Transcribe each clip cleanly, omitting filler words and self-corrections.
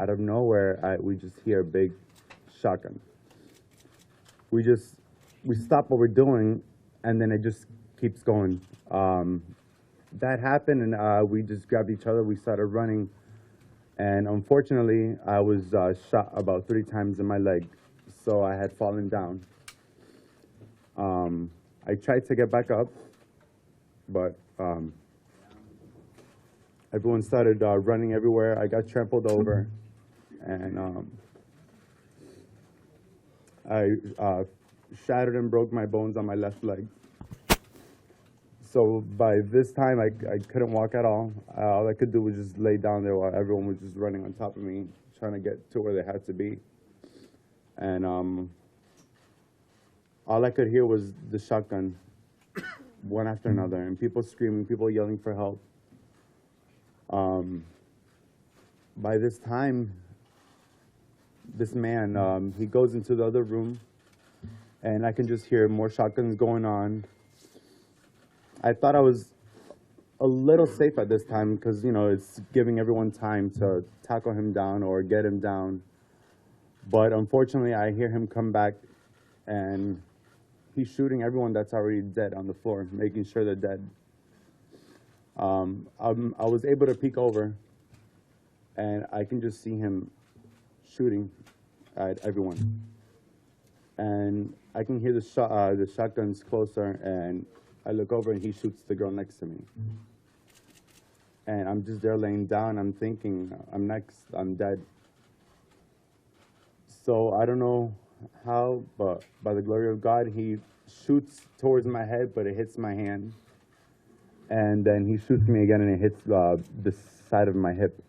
out of nowhere, we just hear a big shotgun. We stop what we're doing, and then it just keeps going. That happened, and we just grabbed each other. We started running, and unfortunately, I was shot about 3 times in my leg, so I had fallen down. I tried to get back up, but everyone started running everywhere. I got trampled over, and I shattered and broke my bones on my left leg. So by this time, I couldn't walk at all. All I could do was just lay down there while everyone was just running on top of me, trying to get to where they had to be. And all I could hear was the shotgun, one after another, and people screaming, people yelling for help. By this time, this man, he goes into the other room, and I can just hear more shotguns going on. I thought I was a little safe at this time because, you know, it's giving everyone time to tackle him down or get him down. But unfortunately, I hear him come back, and he's shooting everyone that's already dead on the floor, making sure they're dead. I was able to peek over, and I can just see him shooting at everyone. And I can hear the shotguns closer, and I look over, and he shoots the girl next to me. And I'm just there laying down. I'm thinking, I'm next, I'm dead. So I don't know how, but by the glory of God, he shoots towards my head, but it hits my hand. And then he shoots me again, and it hits the side of my hip.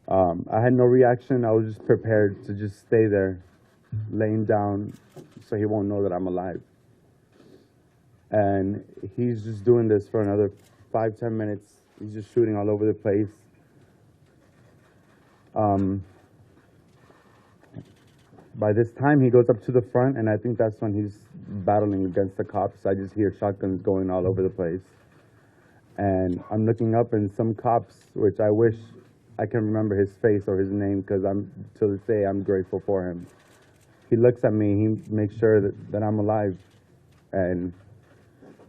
I had no reaction. I was just prepared to just stay there, laying down, so he won't know that I'm alive. And he's just doing this for another 5-10 minutes. He's just shooting all over the place. By this time, he goes up to the front, and I think that's when he's battling against the cops. I just hear shotguns going all over the place. And I'm looking up, and some cops, which I wish I can remember his face or his name, because to this day, I'm grateful for him. He looks at me, he makes sure that I'm alive. And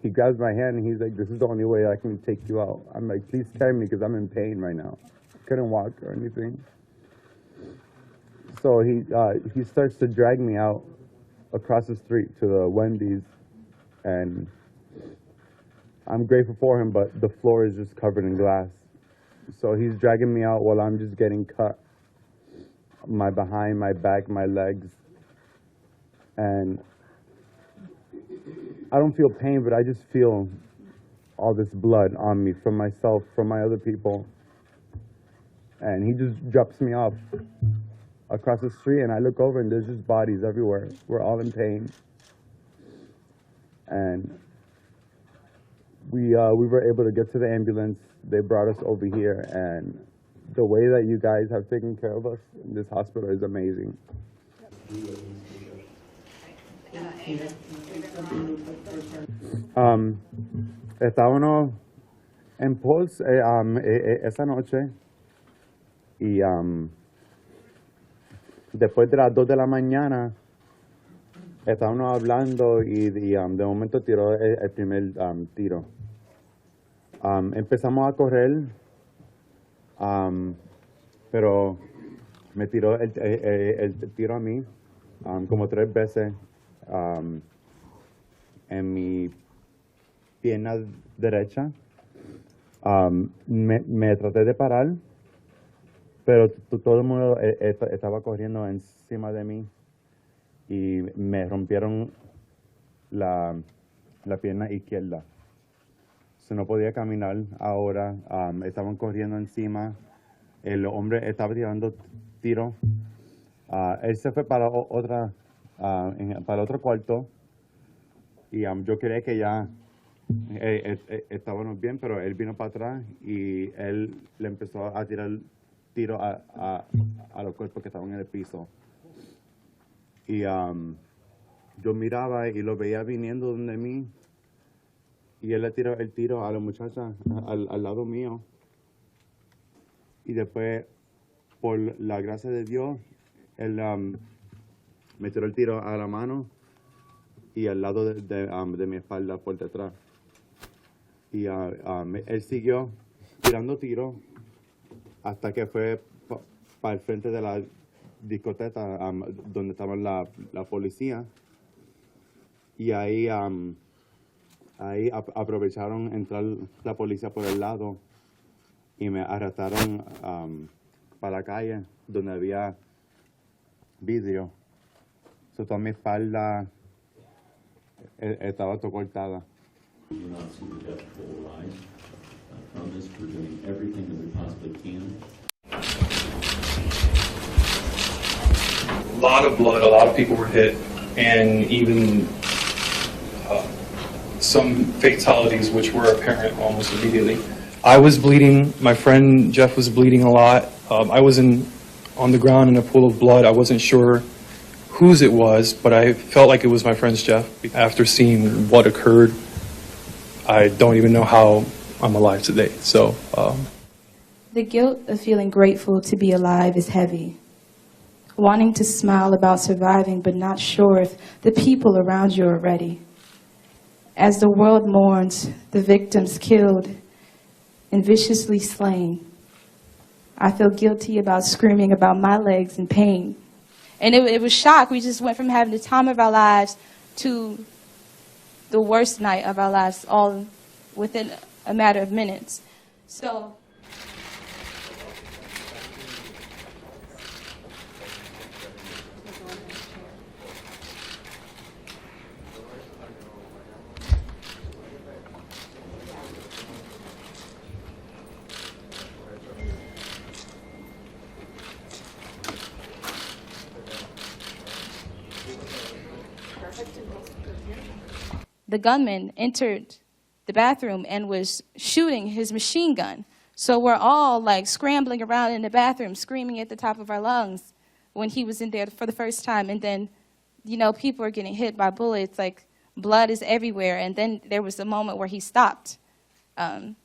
he grabs my hand, and he's like, "This is the only way I can take you out." I'm like, "Please carry me, because I'm in pain right now." I couldn't walk or anything. So he starts to drag me out across the street to the Wendy's, and I'm grateful for him, but the floor is just covered in glass. So he's dragging me out while I'm just getting cut. My behind, my back, my legs. And I don't feel pain, but I just feel all this blood on me from myself, from my other people. And he just drops me off across the street, and I look over, and there's just bodies everywhere. We're all in pain. And we were able to get to the ambulance. They brought us over here, and the way that you guys have taken care of us in this hospital is amazing. Estábamos en Pulse esa noche, y después de las 2 de la mañana estábamos hablando, y de momento tiró el primer tiro. Empezamos a correr, pero me tiró el tiro a mí como 3 veces en mi pierna derecha. Me traté de parar, pero todo el mundo estaba corriendo encima de mí, y me rompieron la pierna izquierda. No podía caminar ahora. Estaban corriendo encima. El hombre estaba tirando tiros. Él se fue para el otro cuarto, y yo creía que ya estábamos bien, pero él vino para atrás, y él le empezó a tirar tiros a los cuerpos que estaban en el piso. Y yo miraba y lo veía viniendo donde mí, y él le tiró el tiro a la muchacha al lado mío. Y después, por la gracia de Dios, él me tiró el tiro a la mano y al lado de mi espalda por detrás. Y él siguió tirando tiros hasta que fue para el frente de la discoteca donde estaba la policía. Y ahí aprovecharon entrar la policía por el lado y me arrastraron para la calle donde había vidrio. Toda mi espalda estaba todo cortada. You're not super death full alive. I promise we're doing everything that we possibly can. A lot of blood, a lot of people were hit, and even some fatalities which were apparent almost immediately. I was bleeding, my friend Jeff was bleeding a lot. I was on the ground in a pool of blood. I wasn't sure whose it was, but I felt like it was my friend's Jeff. After seeing what occurred, I don't even know how I'm alive today. So, the guilt of feeling grateful to be alive is heavy. Wanting to smile about surviving, but not sure if the people around you are ready. As the world mourns the victims killed and viciously slain, I feel guilty about screaming about my legs in pain. And it was shock. We just went from having the time of our lives to the worst night of our lives, all within a matter of minutes. So the gunman entered the bathroom and was shooting his machine gun. So we're all like scrambling around in the bathroom, screaming at the top of our lungs when he was in there for the first time. And then, you know, people are getting hit by bullets, like blood is everywhere. And then there was a moment where he stopped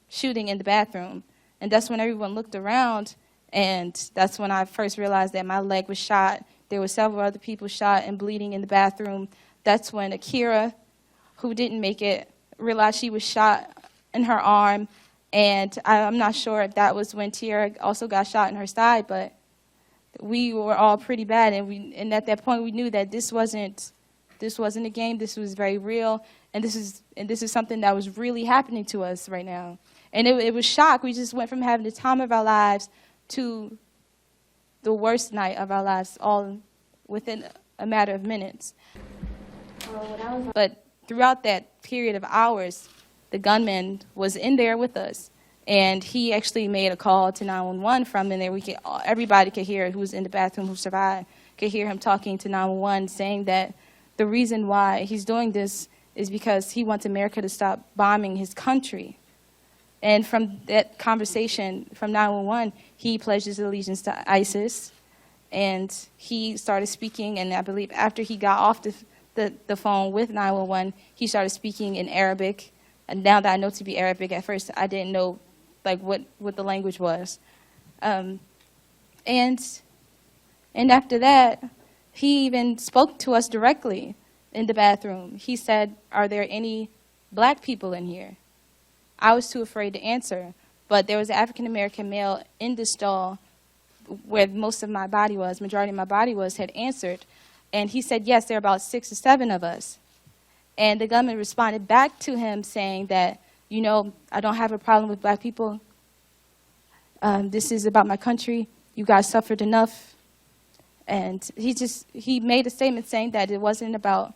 shooting in the bathroom. And that's when everyone looked around, and that's when I first realized that my leg was shot. There were several other people shot and bleeding in the bathroom. That's when Akira, who didn't make it, realized she was shot in her arm. And I'm not sure if that was when Tiara also got shot in her side, but we were all pretty bad. And at that point, we knew that this wasn't a game. This was very real, and this is something that was really happening to us right now. And it was shock. We just went from having the time of our lives to the worst night of our lives, all within a matter of minutes. But throughout that period of hours, the gunman was in there with us, and he actually made a call to 911 from in there. Everybody could hear, who was in the bathroom, who survived, could hear him talking to 911, saying that the reason why he's doing this is because he wants America to stop bombing his country. And from that conversation from 911, he pledged his allegiance to ISIS, and he started speaking, and I believe after he got off the phone with 911, he started speaking in Arabic. And now that I know to be Arabic, at first I didn't know like what the language was. And after that, he even spoke to us directly in the bathroom. He said, "Are there any black people in here?" I was too afraid to answer, but there was an African-American male in the stall where most of my body was, majority of my body was, had answered. And he said, yes, there are about 6 or 7 of us. And the gunman responded back to him saying that, you know, I don't have a problem with black people. This is about my country. You guys suffered enough. And he made a statement saying that it wasn't about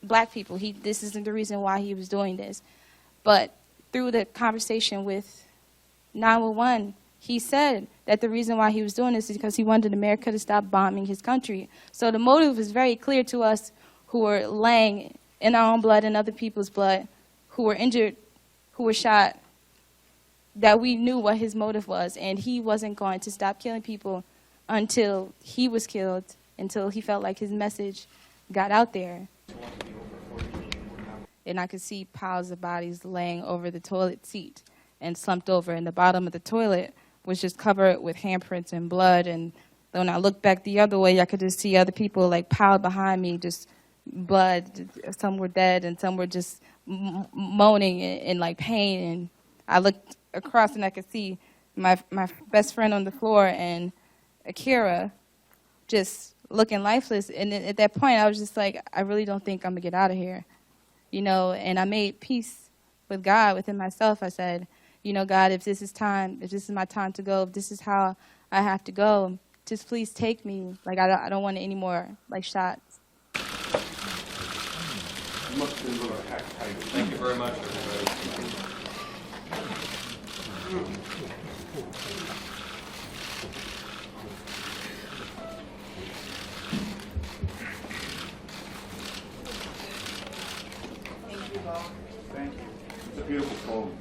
black people. This isn't the reason why he was doing this. But through the conversation with 911, he said that the reason why he was doing this is because he wanted America to stop bombing his country. So the motive is very clear to us who were laying in our own blood and other people's blood, who were injured, who were shot, that we knew what his motive was. And he wasn't going to stop killing people until he was killed, until he felt like his message got out there. And I could see piles of bodies laying over the toilet seat and slumped over. And the bottom of the toilet was just covered with handprints and blood. And when I looked back the other way, I could just see other people like piled behind me, just blood. Some were dead and some were just moaning in like pain. And I looked across and I could see my best friend on the floor and Akira just looking lifeless. And at that point, I was just like, I really don't think I'm gonna get out of here, you know. And I made peace with God within myself. I said, you know, God, if this is my time to go, if this is how I have to go, just please take me. Like, I don't want any more like shots. Thank you very much, everybody. Thank you. It's a beautiful poem.